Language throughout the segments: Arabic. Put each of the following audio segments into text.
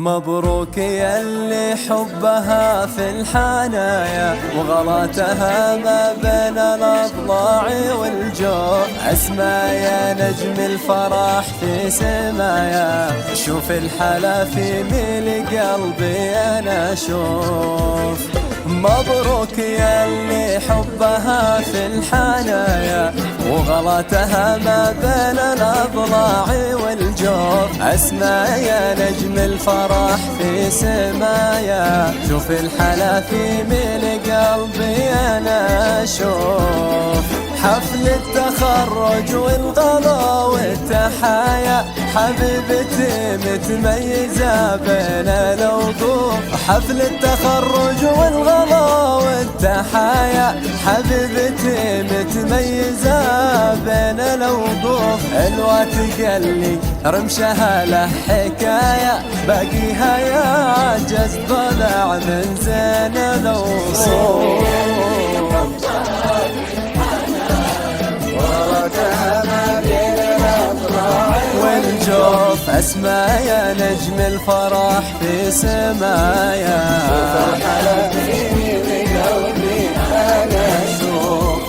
مبروك يا اللي حبها في الحنايا وغلاتها ما بين الأضلاع والجوع. أسمى يا نجم الفرح في سمايا، شوف الحلا في ميل قلبي أنا أشوف. مبروك يا اللي حبها في الحنايا وغلاتها ما بين الأضلاع والجوف. أسمى يا نجم الفرح في سمايا، شوف الحلا في ميل قلبي أنا أشوف. حفل التخرج والغلا والتحايا، حبيبتي متميزة بين الوقوف. حفل التخرج والغلا والتحايا، حبيبتي متميزة بين الوقوف. الوقت قلي رمشها له حكاية، باقيها يا عجز طلع من زين الوصوف. والجوف أسمى يا نجم الفرح في سمايا، شوف الحلا في ميل قلبي أنا أشوف.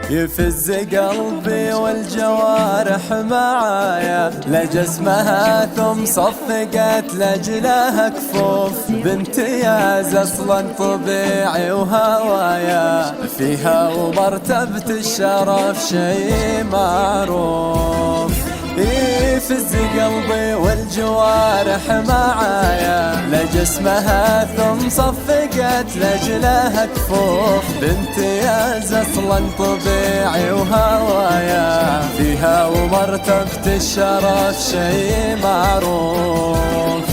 يفز قلبي والجوارح معايا لجسمها، ثم صفقت لجلها كفوف. بامتياز اصلا طبيعي وهوايا، فيها ومرتبة الشرف شي معروف. يفز قلبي والجوارح معايا لجسمها، ثم صفقت لجلها كفوف. بامتياز اصلا طبيعي وهوايا، فيها ومرتبة الشرف شي معروف.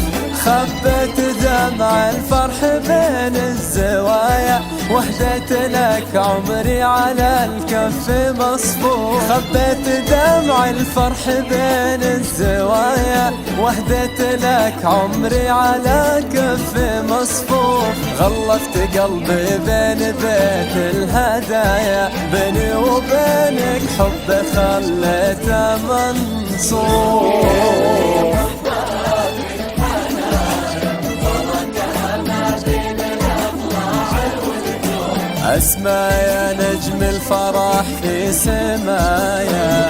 خبت دمع الفرح بين الزوايا، وحدت لك عمري على الكف مصفوف. خبت دمع الفرح بين الزوايا، وحدت لك عمري على كف مصفوف. غلفت قلبي بين بيت الهدايا، بيني وبينك حب خليته منصوف. أسمى يا نجم الفرح في سمايا.